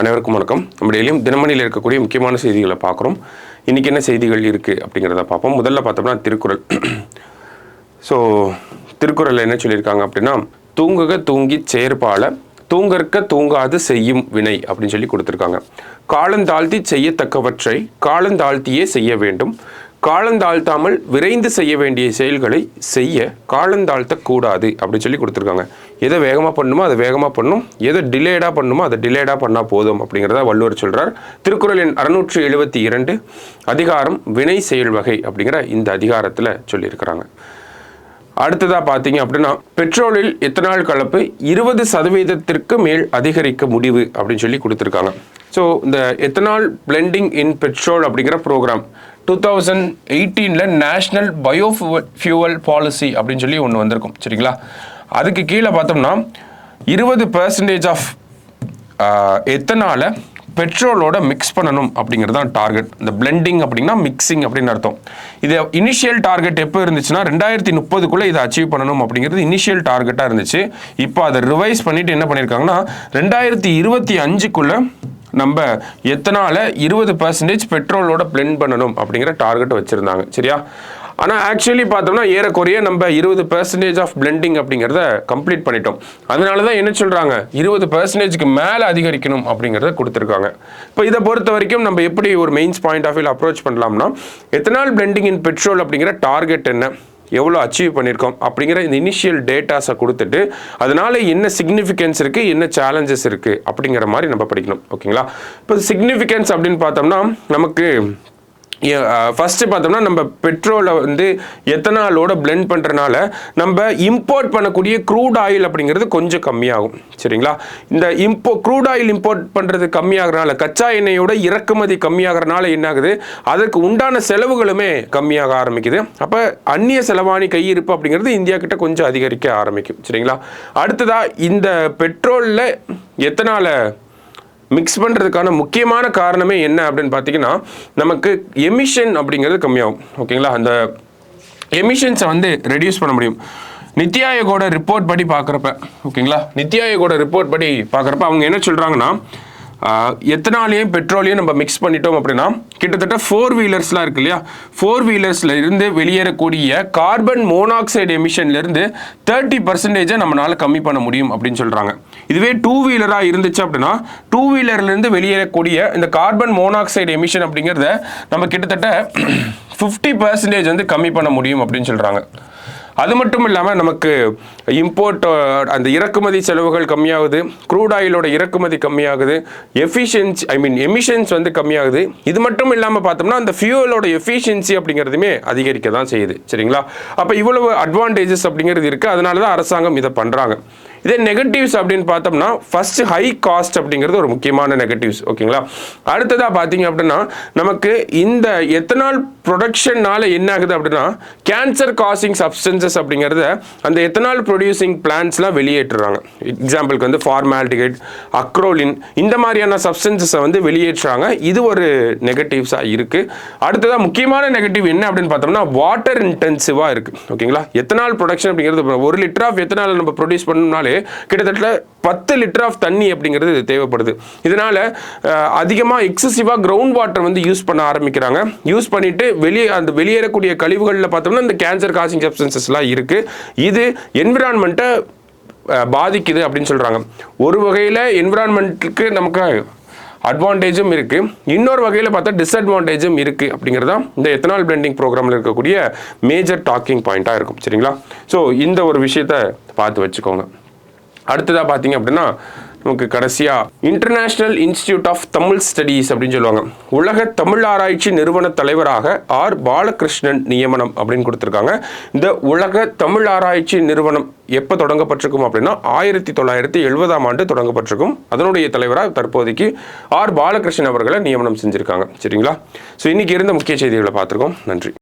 அனைவருக்கும் வணக்கம். நம்ம டெய்லியும் தினமணியில் இருக்கக்கூடிய முக்கியமான செய்திகளை பார்க்குறோம். இன்றைக்கி என்ன செய்திகள் இருக்குது அப்படிங்கிறத பார்ப்போம். முதல்ல பார்த்தோம்னா திருக்குறள். ஸோ திருக்குறளில் என்ன சொல்லியிருக்காங்க அப்படின்னா, தூங்குக தூங்கி செயற்பால தூங்கற்க தூங்காது செய்யும் வினை அப்படின்னு சொல்லி கொடுத்துருக்காங்க. காலந்தாழ்த்தி செய்யத்தக்கவற்றை காலந்தாழ்த்தியே செய்ய வேண்டும். காலந்தாழ்த்தாமல் விரைந்து செய்ய வேண்டிய செயல்களை செய்ய காலந்தாழ்த்தக்கூடாது அப்படின்னு சொல்லி கொடுத்துருக்காங்க. எதை வேகமாக பண்ணணுமோ அதை வேகமாக பண்ணணும், எதை டிலேடாக பண்ணணுமோ அதை டிலேடாக பண்ணால் போதும் அப்படிங்கிறத வள்ளுவர் சொல்கிறார். திருக்குறளின் 672 அதிகாரம் வினை செயல் வகை அப்படிங்கிற இந்த அதிகாரத்தில் சொல்லியிருக்கிறாங்க. அடுத்ததாக பார்த்தீங்க அப்படின்னா, பெட்ரோலில் எத்தனால் கலப்பு 20% மேல் அதிகரிக்க முடிவு அப்படின்னு சொல்லி கொடுத்துருக்காங்க. ஸோ இந்த எத்தனால் பிளெண்டிங் இன் பெட்ரோல் அப்படிங்கிற ப்ரோக்ராம் 2018 நேஷ்னல் பயோஃபியூவல் பாலிசி அப்படின்னு சொல்லி ஒன்று வந்திருக்கும். சரிங்களா? அதுக்கு கீழே பார்த்தோம்னா 20% ஆஃப் எத்தனால பெட்ரோலோட மிக்ஸ் பண்ணணும் அப்படிங்கிறது தான் டார்கெட். இந்த பிளெண்டிங் அப்படின்னா மிக்சிங் அப்படின்னு அர்த்தம். இது இனிஷியல் டார்கெட் எப்போ இருந்துச்சுன்னா 2030 இதை அச்சீவ் பண்ணணும் அப்படிங்கிறது இனிஷியல் டார்கெட்டாக இருந்துச்சு. இப்போ அதை ரிவைஸ் பண்ணிட்டு என்ன பண்ணியிருக்காங்கன்னா 2025 நம்ம எத்தனால 20% பெட்ரோலோட பிளெண்ட் பண்ணணும் அப்படிங்கிற டார்கெட் வச்சுருந்தாங்க. சரியா? ஆனால் ஆக்சுவலி பார்த்தோம்னா ஏறக்குறைய நம்ம 20% ஆஃப் பிளெண்டிங் அப்படிங்கிறத கம்ப்ளீட் பண்ணிட்டோம். அதனால தான் என்ன சொல்கிறாங்க, 20%க்கு மேலே அதிகரிக்கணும் அப்படிங்கிறத கொடுத்துருக்காங்க. இப்போ இதை பொறுத்த வரைக்கும் நம்ம எப்படி ஒரு மெயின்ஸ் பாயிண்ட் ஆஃப் வியூவில் அப்ரோச் பண்ணலாம்னா, எத்தனால் பிளெண்டிங் இன் பெட்ரோல் அப்படிங்கிற டார்கெட் என்ன, எவ்வளோ அச்சீவ் பண்ணியிருக்கோம் அப்படிங்கிற இந்த இனிஷியல் டேட்டாஸை கொடுத்துட்டு அதனால என்ன சிக்னிஃபிகன்ஸ் இருக்குது, என்ன சேலஞ்சஸ் இருக்குது அப்படிங்கிற மாதிரி நம்ம படிக்கணும். ஓகேங்களா? இப்போ சிக்னிஃபிகன்ஸ் அப்படின்னு பார்த்தோம்னா, நமக்கு ஃபஸ்ட்டு பார்த்தோம்னா நம்ம பெட்ரோலை எத்தனாலோட பிளெண்ட் பண்ணுறனால நம்ம இம்போர்ட் பண்ணக்கூடிய க்ரூட் ஆயில் அப்படிங்கிறது கொஞ்சம் கம்மியாகும். சரிங்களா? இந்த க்ரூட் ஆயில் இம்போர்ட் பண்ணுறது கம்மியாகிறனால, கச்சா எண்ணெயோட இறக்குமதி கம்மியாகிறனால என்ன ஆகுது, அதற்கு உண்டான செலவுகளுமே கம்மியாக ஆரம்பிக்குது. அப்போ அந்நிய செலவாணி கையிருப்பு அப்படிங்கிறது இந்தியா கிட்ட கொஞ்சம் அதிகரிக்க ஆரம்பிக்கும். சரிங்களா? அடுத்ததாக இந்த பெட்ரோலில் எத்தனால மிக்ஸ் பண்ணுறதுக்கான முக்கியமான காரணமே என்ன அப்படின்னு பார்த்தீங்கன்னா, நமக்கு எமிஷன் அப்படிங்கிறது கம்மியாகும். ஓகேங்களா? அந்த எமிஷன்ஸை ரெடியூஸ் பண்ண முடியும். நித்தி ஆயோகோட ரிப்போர்ட் படி பார்க்குறப்ப, ஓகேங்களா, நித்தி ஆயோகோட ரிப்போர்ட் படி பார்க்குறப்ப அவங்க என்ன சொல்கிறாங்கன்னா, எத்தனாலையும் பெட்ரோலையும் நம்ம மிக்ஸ் பண்ணிட்டோம் அப்படின்னா கிட்டத்தட்ட 4 வீலர்ஸ்லாம் இருக்கு இல்லையா, 4 வீலர்ஸில் இருந்து வெளியேறக்கூடிய கார்பன் மோனாக்சைடு எமிஷன்லேருந்து 30% நம்மளால கம்மி பண்ண முடியும் அப்படின்னு சொல்கிறாங்க. இதுவே 2 வீலராக இருந்துச்சு அப்படின்னா 2 வீலர்லேருந்து வெளியேறக்கூடிய இந்த கார்பன் மோனாக்சைடு எமிஷன் அப்படிங்கிறத நம்ம கிட்டத்தட்ட 50% கம்மி பண்ண முடியும் அப்படின்னு சொல்கிறாங்க. அது மட்டும் இல்லாமல் நமக்கு இம்போர்ட் அந்த இறக்குமதி செலவுகள் கம்மியாகுது, க்ரூட் ஆயிலோட இறக்குமதி கம்மியாகுது, எமிஷன்ஸ் கம்மியாகுது. இது மட்டும் இல்லாமல் பார்த்தோம்னா அந்த ஃபியூவலோட எஃபிஷியன்சி அப்படிங்கிறதுமே அதிகரிக்க தான் செய்யுது. சரிங்களா? அப்போ இவ்வளவு அட்வான்டேஜஸ் அப்படிங்கிறது இருக்குது. அதனால தான் அரசாங்கம் இதை பண்ணுறாங்க. இதே நெகட்டிவ்ஸ் அப்படின்னு பார்த்தோம்னா, ஃபர்ஸ்ட் ஹை காஸ்ட் அப்படிங்கிறது ஒரு முக்கியமான நெகட்டிவ்ஸ். ஓகேங்களா? அடுத்ததாக பார்த்தீங்க அப்படின்னா, நமக்கு இந்த எத்தனால் ப்ரொடக்ஷன்னால என்ன ஆகுது அப்படின்னா, கேன்சர் காசிங் சப்ஸ்டன்சஸ் அப்படிங்கிறத அந்த எத்தனால் ப்ரொடியூசிங் பிளான்ட்ஸ்லாம் வெளியேற்றுறாங்க. எக்ஸாம்பிளுக்கு ஃபார்மால்டிகைட், அக்ரோலின், இந்த மாதிரியான சப்ஸ்டன்சஸை வெளியேற்றுறாங்க. இது ஒரு நெகட்டிவ்ஸாக இருக்குது. அடுத்ததாக முக்கியமான நெகட்டிவ் என்ன அப்படின்னு பார்த்தோம்னா, வாட்டர் இன்டென்சிவாக இருக்குது. ஓகேங்களா? எத்தனால் ப்ரொடக்ஷன் அப்படிங்கிறது 1 லிட்டர் ஆஃப் எத்தனால் நம்ம ப்ரொடியூஸ் பண்ணணும்னாலே கிட்டத்தட்ட 10 லிட்டர் ஆஃப் தண்ணி அப்படிங்கிறது தேவைப்படுது. இதனால அதிகமாக எக்ஸசிவாக கிரவுண்ட் வாட்டர் யூஸ் பண்ண ஆரம்பிக்கிறாங்க. யூஸ் பண்ணிட்டு வெளியேறக்கூடிய கழிவுகளில் பார்த்தோம்னா இந்த கேன்சர் காசிங் சப்ஸ்டன்சஸ்லாம் இருக்கு. இது என்விரான்மெண்ட்டை பாதிக்குது அப்படின்னு சொல்றாங்க. ஒரு வகையில் என்விரான்மெண்ட்டுக்கு நமக்கு அட்வான்டேஜும் இருக்கு, இன்னொரு வகையில் பார்த்தா டிஸ்அட்வான்டேஜும் இருக்கு அப்படிங்கிறதா இந்த எத்தனால் பிளெண்டிங் ப்ரோக்ராமில் இருக்கக்கூடிய மேஜர் டாக்கிங் பாயிண்டாக இருக்கும். சரிங்களா? ஸோ இந்த ஒரு விஷயத்தை பார்த்து வச்சுக்கோங்க. அடுத்ததாக பார்த்தீங்க அப்படின்னா, நமக்கு கடைசியாக international institute of Tamil studies அப்படின்னு சொல்லுவாங்க. உலக தமிழ் ஆராய்ச்சி நிறுவன தலைவராக ஆர் பாலகிருஷ்ணன் நியமனம் அப்படின்னு கொடுத்துருக்காங்க. இந்த உலக தமிழ் ஆராய்ச்சி நிறுவனம் எப்போ தொடங்கப்பட்டிருக்கும் அப்படின்னா 1970ஆம் ஆண்டு தொடங்கப்பட்டிருக்கும். அதனுடைய தலைவராக தற்போதைக்கு ஆர் பாலகிருஷ்ணன் அவர்களை நியமனம் செஞ்சுருக்காங்க. சரிங்களா? ஸோ இன்னைக்கு இருந்த முக்கிய செய்திகளை பார்த்துருக்கோம். நன்றி.